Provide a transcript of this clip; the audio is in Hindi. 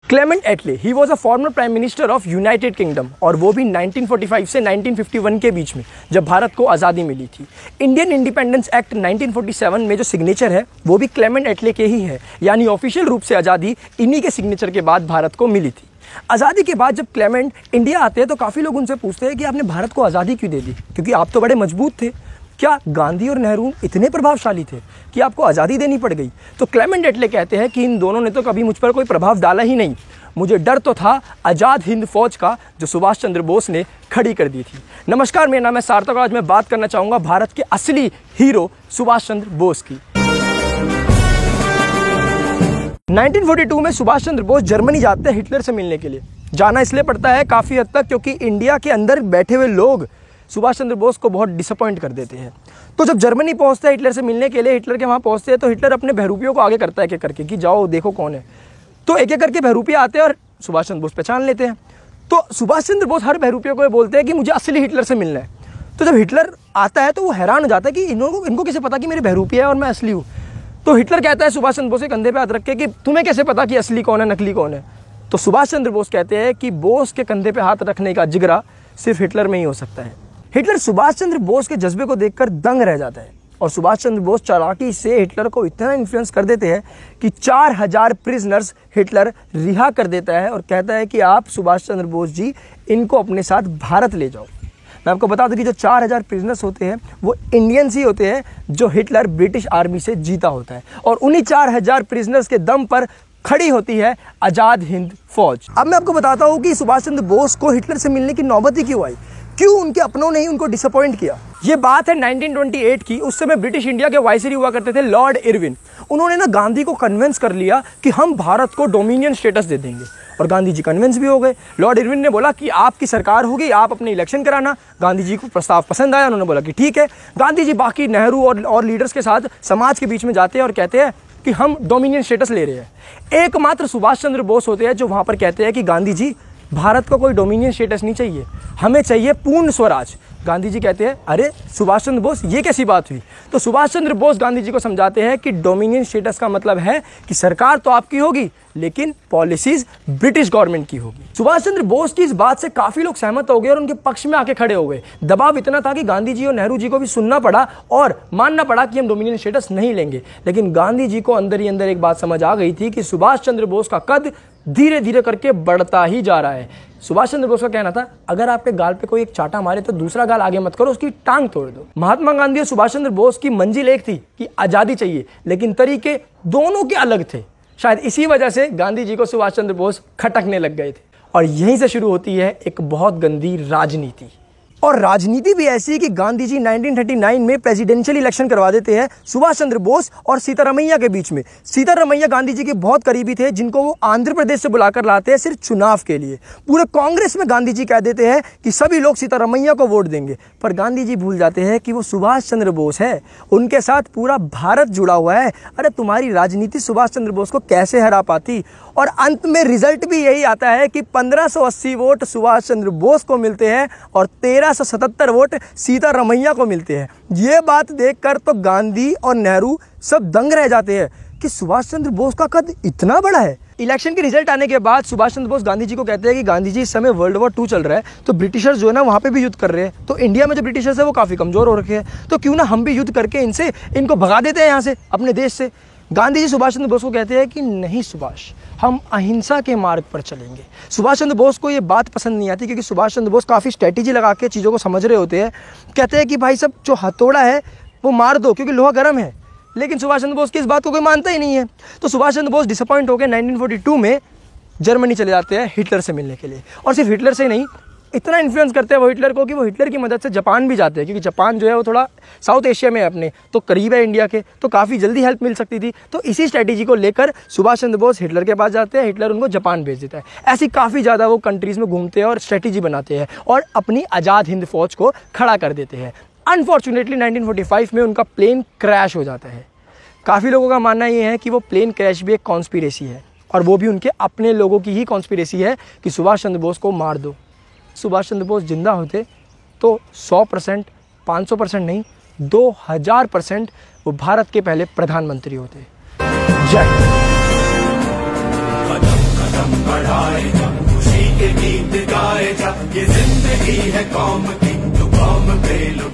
क्लेमेंट एटले he was a former prime minister of United kingdom, और वो भी 1945 से 1951 के बीच में, जब भारत को आज़ादी मिली थी। इंडियन इंडिपेंडेंस एक्ट 1947 में जो सिग्नेचर है वो भी क्लेमेंट एटले के ही है, यानी ऑफिशियल रूप से आज़ादी इन्हीं के सिग्नेचर के बाद भारत को मिली थी। आज़ादी के बाद जब क्लेमेंट इंडिया आते हैं तो काफ़ी लोग उनसे पूछते हैं कि आपने भारत को आज़ादी क्यों दे दी, क्योंकि आप तो बड़े मजबूत थे। क्या गांधी और नेहरू इतने प्रभावशाली थे कि आपको आज़ादी देनी पड़ गई? तो क्लेमेंट एटले कहते हैं कि इन दोनों ने तो कभी मुझ पर कोई प्रभाव डाला ही नहीं, मुझे डर तो था आज़ाद हिंद फौज का जो सुभाष चंद्र बोस ने खड़ी कर दी थी। नमस्कार, मेरा नाम है सार्थक और आज मैं बात करना चाहूँगा भारत के असली हीरो सुभाष चंद्र बोस की। 1942 में सुभाष चंद्र बोस जर्मनी जाते हैं हिटलर से मिलने के लिए। जाना इसलिए पड़ता है काफ़ी हद तक क्योंकि इंडिया के अंदर बैठे हुए लोग सुभाष चंद्र बोस को बहुत डिसअपॉइंट कर देते हैं। तो जब जर्मनी पहुंचते हैं हिटलर से मिलने के लिए, हिटलर के वहाँ पहुंचते हैं तो हिटलर अपने बहरूपियों को आगे करता है एक करके कि जाओ देखो कौन है। तो एक एक करके बहरूपिया आते हैं और सुभाष चंद्र बोस पहचान लेते हैं। तो सुभाष चंद्र बोस हर बहरूपियों को बोलते हैं कि मुझे असली हिटलर से मिलना है। तो जब हिटलर आता है तो वो हैरान हो जाता है कि इनको कैसे पता कि मेरे बहरूपिया है और मैं असली हूँ। तो हिटलर कहता है सुभाष चंद्र बोस के कंधे पे हाथ रख के कि तुम्हें कैसे पता कि असली कौन है नकली कौन है? तो सुभाष चंद्र बोस कहते हैं कि बोस के कंधे पे हाथ रखने का जिगरा सिर्फ हिटलर में ही हो सकता है। हिटलर सुभाष चंद्र बोस के जज्बे को देखकर दंग रह जाता है और सुभाष चंद्र बोस चालाकी से हिटलर को इतना इन्फ्लुएंस कर देते हैं कि 4000 प्रिजनर्स हिटलर रिहा कर देता है और कहता है कि आप सुभाष चंद्र बोस जी इनको अपने साथ भारत ले जाओ। मैं आपको बता दूं कि जो 4000 प्रिजनर्स होते हैं वो इंडियंस ही होते हैं जो हिटलर ब्रिटिश आर्मी से जीता होता है, और उन्हीं 4000 प्रिजनर्स के दम पर खड़ी होती है आज़ाद हिंद फौज। अब मैं आपको बताता हूँ कि सुभाष चंद्र बोस को हिटलर से मिलने की नौबत ही क्यों आई, क्यों उनके अपनों ने ही उनको डिसअपॉइंट किया। ये बात है 1928 की। उस समय ब्रिटिश इंडिया के वाइसरॉय हुआ करते थे लॉर्ड इरविन। उन्होंने ना गांधी को कन्विंस कर लिया कि हम भारत को डोमिनियन स्टेटस दे देंगे, और गांधी जी कन्विंस भी हो गए। लॉर्ड इरविन ने बोला कि आपकी सरकार होगी, आप अपने इलेक्शन कराना। गांधी जी को प्रस्ताव पसंद आया, उन्होंने बोला कि ठीक है। गांधी जी बाकी नेहरू और लीडर्स के साथ समाज के बीच में जाते हैं और कहते हैं कि हम डोमिनियन स्टेटस ले रहे हैं। एकमात्र सुभाष चंद्र बोस होते हैं जो वहाँ पर कहते हैं कि गांधी जी भारत को कोई डोमिनियन स्टेटस नहीं चाहिए, हमें चाहिए पूर्ण स्वराज। गांधी जी कहते हैं अरे सुभाष चंद्र बोस ये कैसी बात हुई? तो सुभाष चंद्र बोस गांधी जी को समझाते हैं कि डोमिनियन स्टेटस का मतलब है कि सरकार तो आपकी होगी लेकिन पॉलिसीज ब्रिटिश गवर्नमेंट की होगी। सुभाष चंद्र बोस की इस बात से काफी लोग सहमत हो गए और उनके पक्ष में आके खड़े हो गए। दबाव इतना था कि गांधी जी और नेहरू जी को भी सुनना पड़ा और मानना पड़ा कि हम डोमिनियन स्टेटस नहीं लेंगे। लेकिन गांधी जी को अंदर ही अंदर एक बात समझ आ गई थी कि सुभाष चंद्र बोस का कद धीरे धीरे करके बढ़ता ही जा रहा है। सुभाष चंद्र बोस का कहना था अगर आपके गाल पे कोई एक चाटा मारे तो दूसरा गाल आगे मत करो, उसकी टांग तोड़ दो। महात्मा गांधी और सुभाष चंद्र बोस की मंजिल एक थी कि आजादी चाहिए, लेकिन तरीके दोनों के अलग थे। शायद इसी वजह से गांधी जी को सुभाष चंद्र बोस खटकने लग गए थे, और यहीं से शुरू होती है एक बहुत गंदी राजनीति। और राजनीति भी ऐसी कि गांधी जी 1939 में प्रेसिडेंशियल इलेक्शन करवा देते हैं सुभाष चंद्र बोस और सीतारमैया के बीच में। सीतारमैया गांधी जी के बहुत करीबी थे, जिनको वो आंध्र प्रदेश से बुलाकर लाते हैं सिर्फ चुनाव के लिए। पूरे कांग्रेस में गांधी जी कह देते हैं कि सभी लोग सीतारमैया को वोट देंगे, पर गांधी जी भूल जाते हैं कि वो सुभाष चंद्र बोस है, उनके साथ पूरा भारत जुड़ा हुआ है। अरे तुम्हारी राजनीति सुभाष चंद्र बोस को कैसे हरा पाती? और अंत में रिजल्ट भी यही आता है कि 1580 वोट सुभाष चंद्र बोस को मिलते हैं और 1377 वोट सीतारमैया को मिलते हैं। ये बात देखकर तो गांधी और नेहरू सब दंग रह जाते हैं कि सुभाष चंद्र बोस का कद इतना बड़ा है। इलेक्शन के रिजल्ट आने के बाद सुभाष चंद्र बोस गांधी जी को कहते हैं कि गांधी जी इस समय वर्ल्ड वॉर 2 चल रहा है, तो ब्रिटिशर्स जो है ना वहाँ पे भी युद्ध कर रहे हैं, तो इंडिया में जो ब्रिटिशर्स है वो काफ़ी कमज़ोर हो रखे हैं, तो क्यों ना हम भी युद्ध करके इनको भगा देते हैं यहाँ से, अपने देश से। गांधी जी सुभाष चंद्र बोस को कहते हैं कि नहीं सुभाष, हम अहिंसा के मार्ग पर चलेंगे। सुभाष चंद्र बोस को ये बात पसंद नहीं आती क्योंकि सुभाष चंद्र बोस काफ़ी स्ट्रेटेजी लगा के चीज़ों को समझ रहे होते हैं। कहते हैं कि भाई सब जो हथौड़ा है वो मार दो क्योंकि लोहा गर्म है, लेकिन सुभाष चंद्र बोस की इस बात को कोई मानता ही नहीं है। तो सुभाष चंद्र बोस डिसअपॉइंट होकर 1942 में जर्मनी चले जाते हैं हिटलर से मिलने के लिए, और सिर्फ हिटलर से नहीं, इतना इन्फ्लुएंस करते हैं वो हिटलर को कि वो हिटलर की मदद से जापान भी जाते हैं, क्योंकि जापान जो है वो थोड़ा साउथ एशिया में है अपने, तो करीब है इंडिया के, तो काफ़ी जल्दी हेल्प मिल सकती थी। तो इसी स्ट्रेटेजी को लेकर सुभाष चंद्र बोस हिटलर के पास जाते हैं, हिटलर उनको जापान भेज देता है। ऐसी काफ़ी ज़्यादा वो कंट्रीज़ में घूमते हैं और स्ट्रेटेजी बनाते हैं और अपनी आज़ाद हिंद फौज को खड़ा कर देते हैं। अनफॉर्चुनेटली 1945 में उनका प्लेन क्रैश हो जाता है। काफ़ी लोगों का मानना ये है कि वो प्लेन क्रैश भी एक कॉन्स्पिरेसी है, और वो भी उनके अपने लोगों की ही कॉन्स्पिरेसी है कि सुभाष चंद्र बोस को मार दो। सुभाष चंद्र बोस जिंदा होते तो 100%, 500% नहीं, 2000% वो भारत के पहले प्रधानमंत्री होते। जय हिंद। ये जिंदगी है कौम की, तो कौम पे